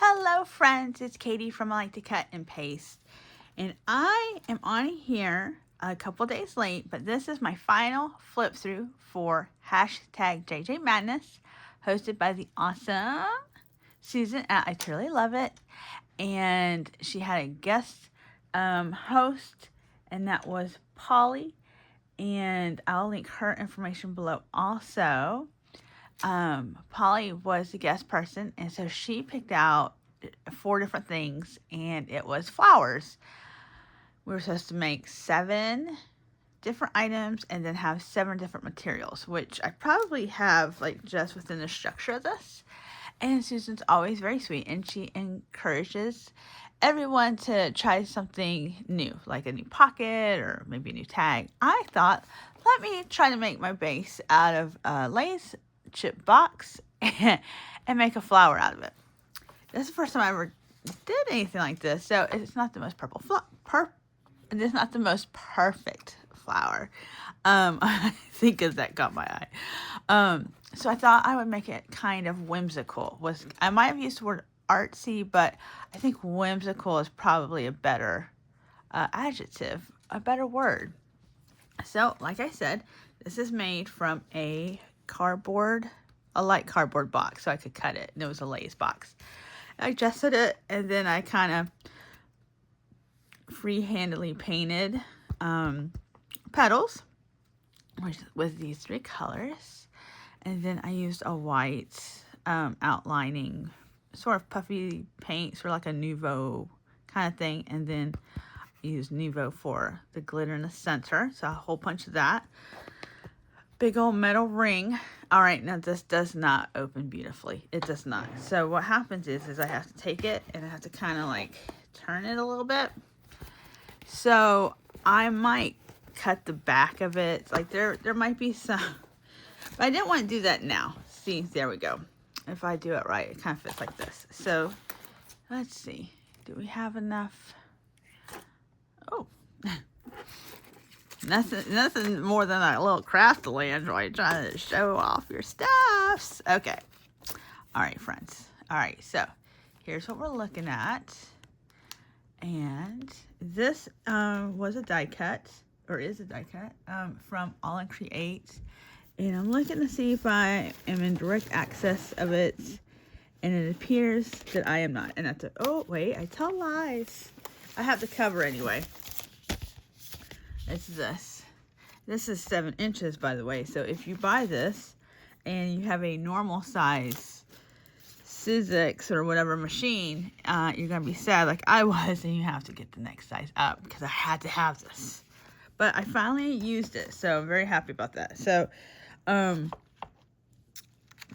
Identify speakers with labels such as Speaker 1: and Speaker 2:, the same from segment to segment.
Speaker 1: Hello friends, it's Katie from I Like to Cut and Paste, and I am on here a couple days late, but this is my final flip through for hashtag JJ Madness, hosted by the awesome Susan. I truly love it, and she had a guest host, and that was Polly, and I'll link her information below also. Polly was the guest person, and so she picked out 4 different things, and it was flowers. We were supposed to make 7 different items and then have 7 different materials, which I probably have like just within the structure of this. And Susan's always very sweet, and she encourages everyone to try something new, like a new pocket or maybe a new tag. I thought, let me try to make my base out of Lay's chip box and make a flower out of it. This is the first time I ever did anything like this, so it's not the most it's not the most perfect flower. I think because that caught my eye. So I thought I would make it kind of whimsical. I might have used the word artsy, but I think whimsical is probably a better adjective, a better word. So, like I said, this is made from a light cardboard box, so I could cut it. And it was a Lay's box. I adjusted it, and then I kind of free-handedly painted petals with these 3 colors. And then I used a white outlining, sort of puffy paint, sort of like a Nuvo kind of thing. And then I used Nuvo for the glitter in the center, so a whole bunch of that. Big old metal ring. All right, now this does not open beautifully. It does not. So what happens is I have to take it and I have to kind of like turn it a little bit. So I might cut the back of it. Like there might be some, but I didn't want to do that now. See, there we go. If I do it right, it kind of fits like this. So let's see. Do we have enough? Oh. Nothing more than a little craftily Android trying to show off your stuffs. Okay. All right, friends. All right, so here's what we're looking at. And this was a die cut, or is a die cut, from All in Create. And I'm looking to see if I am in direct access of it. And it appears that I am not. And I have to, oh, wait, I tell lies. I have the cover anyway. It's this. This is 7 inches, by the way. So if you buy this and you have a normal size Sizzix or whatever machine, you're going to be sad like I was, and you have to get the next size up because I had to have this. But I finally used it, so I'm very happy about that. So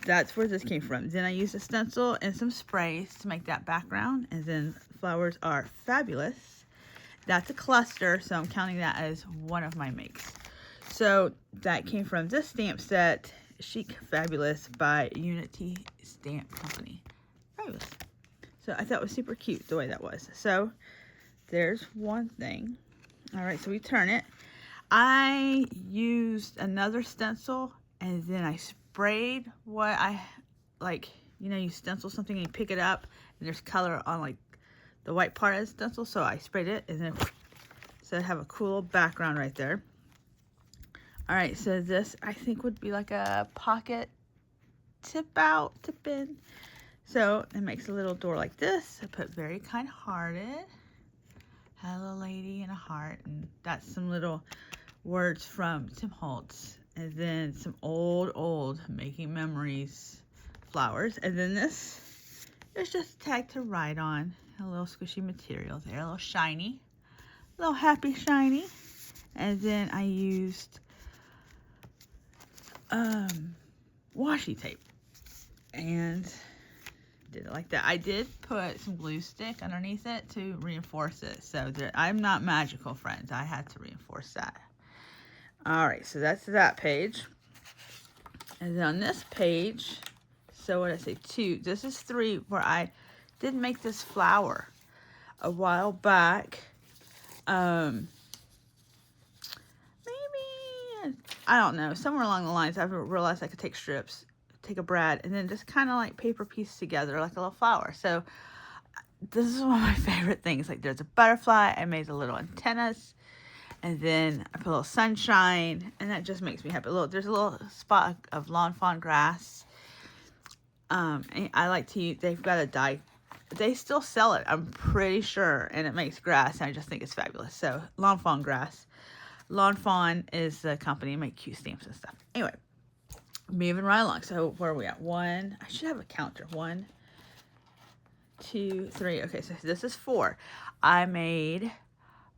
Speaker 1: that's where this came from. Then I used a stencil and some sprays to make that background, and then flowers are fabulous. That's a cluster, so I'm counting that as one of my makes. So that came from this stamp set, Chic Fabulous by Unity Stamp Company. Fabulous. So I thought it was super cute the way that was. So there's one thing. All right, so we turn it. I used another stencil, and then I sprayed what I, like, you know, you stencil something and you pick it up, and there's color on, like, the white part of the stencil, so I sprayed it, and then so I have a cool background right there. All right, so this I think would be like a pocket tip in. So it makes a little door like this. I put very kind-hearted, hello lady, and a heart, and that's some little words from Tim Holtz, and then some old Making Memories flowers, and then this is just a tag to write on. A little squishy material there, a little shiny, a little happy shiny. And then I used washi tape and did it like that. I did put some glue stick underneath it to reinforce it. So I'm not magical, friends. I had to reinforce that. All right, so that's that page. And then on this page, so what did I say, 2? This is 3, where I did make this flower a while back. Maybe, I don't know, somewhere along the lines I realized I could take strips take a brad, and then just kind of like paper piece together like a little flower. So this is one of my favorite things. Like there's a butterfly, I made the little antennas, and then I put a little sunshine, and that just makes me happy. There's a little spot of lawn fawn grass. And I like to use, they've got a dye. They still sell it, I'm pretty sure, and it makes grass, and I just think it's fabulous. So lawn fawn grass. Lawn Fawn is the company, make cute stamps and stuff. Anyway, moving right along. So where are we at? One, I should have a counter. 1, 2, 3. Okay, so this is 4. I made,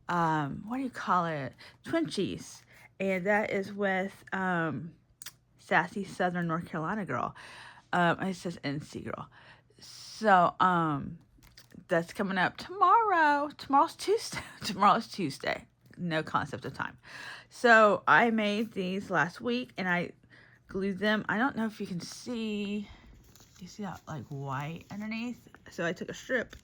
Speaker 1: what do you call it? Twinchies. And that is with Sassy Southern North Carolina Girl. It says NC Girl. So, that's coming up tomorrow. Tomorrow's Tuesday. Tomorrow's Tuesday. No concept of time. So I made these last week and I glued them. I don't know if you can see. You see that like white underneath? So I took a strip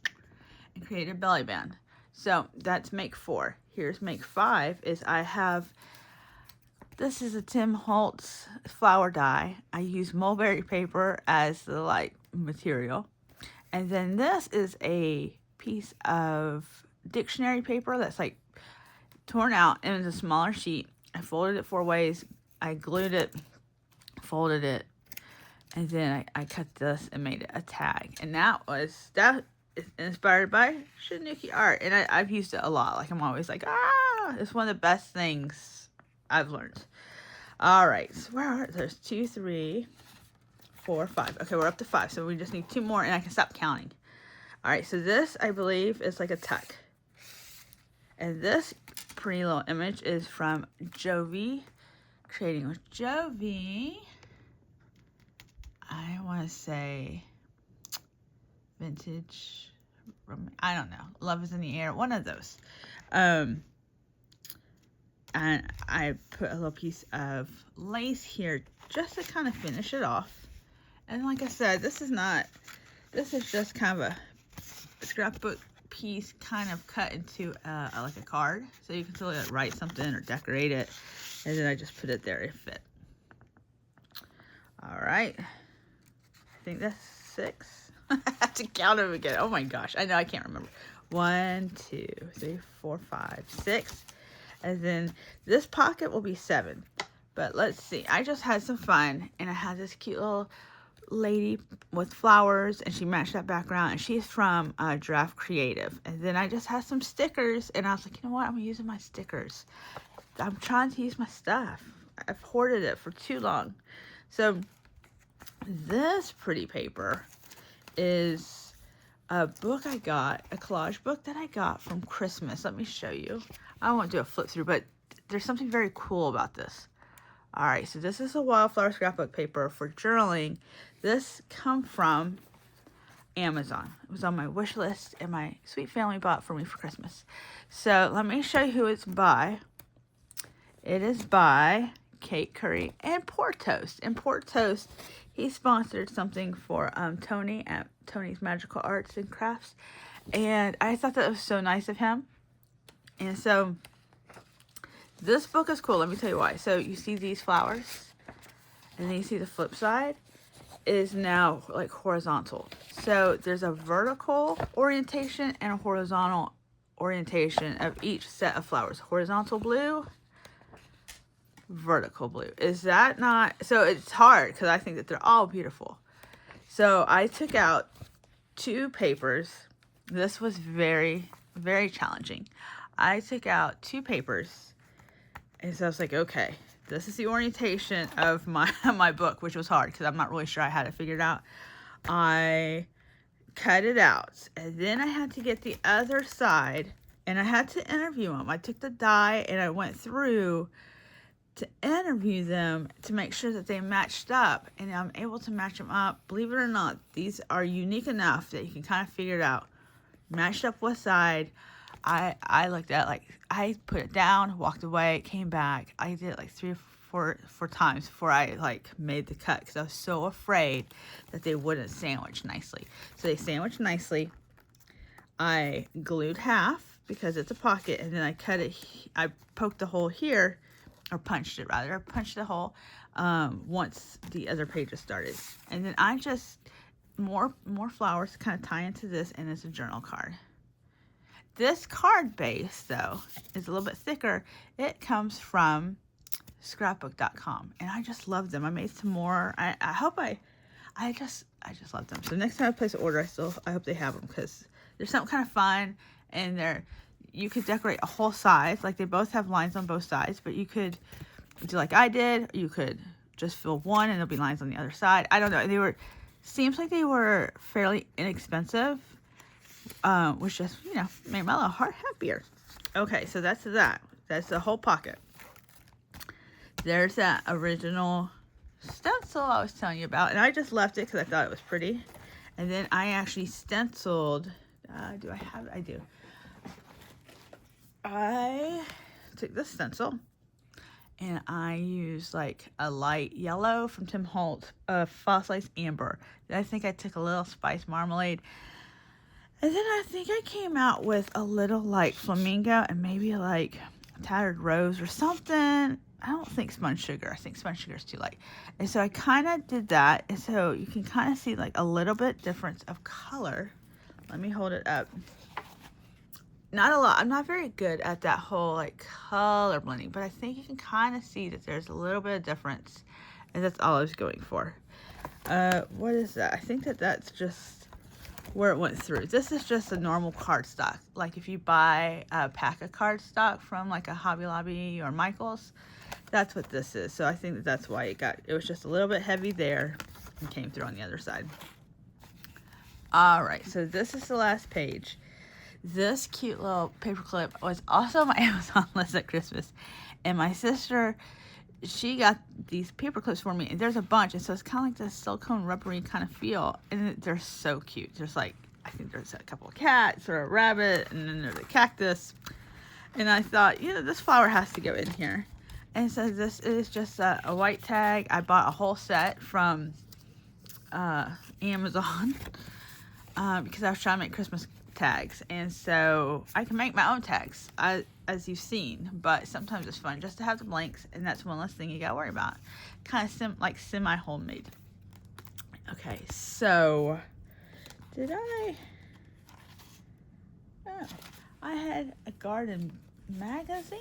Speaker 1: and created a belly band. So that's make 4. Here's make 5. Is I have, this is a Tim Holtz flower die. I use mulberry paper as the like material. And then this is a piece of dictionary paper that's like torn out and it's a smaller sheet. I folded it 4 ways. I glued it, folded it, and then I cut this and made it a tag. And that is inspired by Shanuki art. And I've used it a lot. Like I'm always like, it's one of the best things I've learned. All right, so where are there's 2, 3, 4, 5. Okay, we're up to 5. So we just need 2 more and I can stop counting. All right, so this I believe is like a tuck. And this pretty little image is from Jovi, Creating with Jovi. I want to say vintage, I don't know, Love is in the Air, one of those. And I put a little piece of lace here just to kind of finish it off. And like I said, this is just kind of a scrapbook piece kind of cut into like a card, so you can still like, write something or decorate it, and then I just put it there to fit. All right, I think that's 6. I have to count them again. Oh my gosh, I know I can't remember. 1, 2, 3, 4, 5, 6, and then this pocket will be 7. But let's see, I just had some fun, and I had this cute little lady with flowers, and she matched that background, and she's from Draft Creative. And then I just had some stickers, and I was like, you know what, I'm using my stickers. I'm trying to use my stuff. I've hoarded it for too long. So this pretty paper is a book I got, a collage book that I got from Christmas. Let me show you. I won't do a flip through, but there's something very cool about this. All right, so this is a wildflower scrapbook paper for journaling. This come from Amazon. It was on my wish list, and my sweet family bought for me for Christmas. So let me show you who it's by. It is by Kate Curry and Poor Toast. And Poor Toast, he sponsored something for Tony at Tony's Magical Arts and Crafts. And I thought that was so nice of him. And so this book is cool. Let me tell you why. So you see these flowers, and then you see the flip side is now like horizontal. So there's a vertical orientation and a horizontal orientation of each set of flowers. Horizontal blue, vertical blue. Is that not? So it's hard because I think that they're all beautiful. So I took out 2 papers. This was very, very challenging. I took out 2 papers. And so I was like, okay, this is the orientation of my book, which was hard because I'm not really sure I had it figured out. I cut it out, and then I had to get the other side, and I had to interview them. I took the die and I went through to interview them to make sure that they matched up, and I'm able to match them up. Believe it or not, these are unique enough that you can kind of figure it out. Matched up what side. I looked at, like, I put it down, walked away, came back. I did it like 3 or 4 times before I like made the cut because I was so afraid that they wouldn't sandwich nicely. So they sandwiched nicely. I glued half because it's a pocket, and then I cut it. I poked the hole here, or punched it rather. I punched the hole once the other pages started. And then I just, more flowers to kind of tie into this, and it's a journal card. This card base, though, is a little bit thicker. It comes from scrapbook.com, and I just love them. I made some more. I just love them. So next time I place an order, I hope they have them, because they're something kind of fun, and you could decorate a whole size. Like, they both have lines on both sides, but you could do like I did. You could just fill one and there'll be lines on the other side. I don't know. Seems like they were fairly inexpensive, which just, made my little heart happier. Okay, so that's that. That's the whole pocket. There's that original stencil I was telling you about, and I just left it because I thought it was pretty. And then I actually stenciled. Do I have it? I do. I took this stencil and I used like a light yellow from Tim Holtz, Fossilized Amber. Then I think I took a little spice marmalade. And then I think I came out with a little like flamingo and maybe like tattered rose or something. I don't think spun sugar. I think spun sugar is too light. And so I kind of did that. And so you can kind of see like a little bit difference of color. Let me hold it up. Not a lot. I'm not very good at that whole like color blending, but I think you can kind of see that there's a little bit of difference, and that's all I was going for. What is that? I think that's just where it went through. This is just a normal cardstock. Like if you buy a pack of cardstock from like a Hobby Lobby or Michael's, that's what this is. So I think that's why it was just a little bit heavy there and came through on the other side. All right, so this is the last page. This cute little paper clip was also on my Amazon list at Christmas. And my sister, she got these paper clips for me. And there's a bunch. And so it's kind of like this silicone rubbery kind of feel. And they're so cute. There's like, I think there's a couple of cats or a rabbit. And then there's a cactus. And I thought, this flower has to go in here. And so this is just a white tag. I bought a whole set from Amazon because I was trying to make Christmas tags, and so I can make my own tags as you've seen, but sometimes it's fun just to have the blanks, and that's one less thing you gotta worry about. Kind of like semi homemade. Okay, so I had a garden magazine,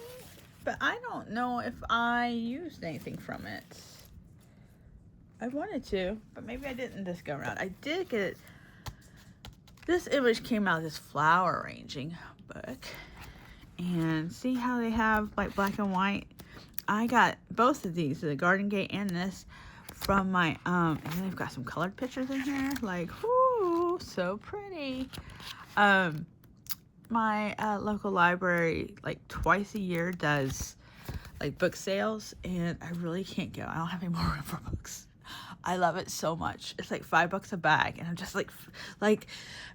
Speaker 1: but I don't know if I used anything from it. I wanted to, but maybe I didn't this go around. I did get it. This image came out of this flower arranging book. And see how they have like black and white? I got both of these, the Garden Gate and this, from my, and then they've got some colored pictures in here. Like, whoo, so pretty. My local library, like twice a year, does like book sales. And I really can't go. I don't have any more room for books. I love it so much. It's like $5 a bag, and I'm just like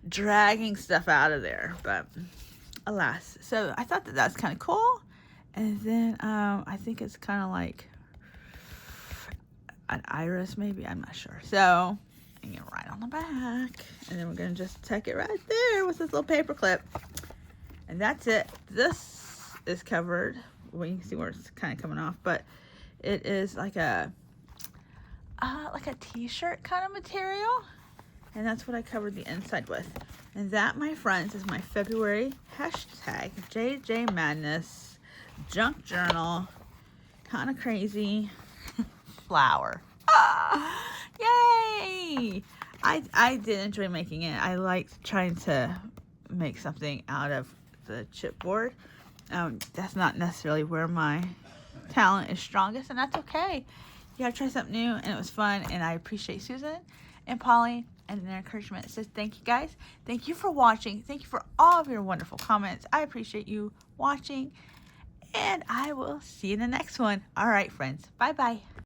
Speaker 1: dragging stuff out of there. But alas, so I thought that's kind of cool. And then I think it's kind of like an iris, maybe. I'm not sure. So I'm gonna write on the back, and then we're gonna just tack it right there with this little paper clip, and that's it. This is covered. Well, you can see where it's kind of coming off, but it is like a t-shirt kind of material, and that's what I covered the inside with. And that, my friends, is my February hashtag JJ Madness junk journal, kind of crazy flower. Yay! I did enjoy making it. I liked trying to make something out of the chipboard. That's not necessarily where my talent is strongest, and that's okay. You gotta try something new, and it was fun, and I appreciate Susan and Polly and their encouragement. It says thank you, guys. Thank you for watching. Thank you for all of your wonderful comments. I appreciate you watching, and I will see you in the next one. All right, friends. Bye-bye.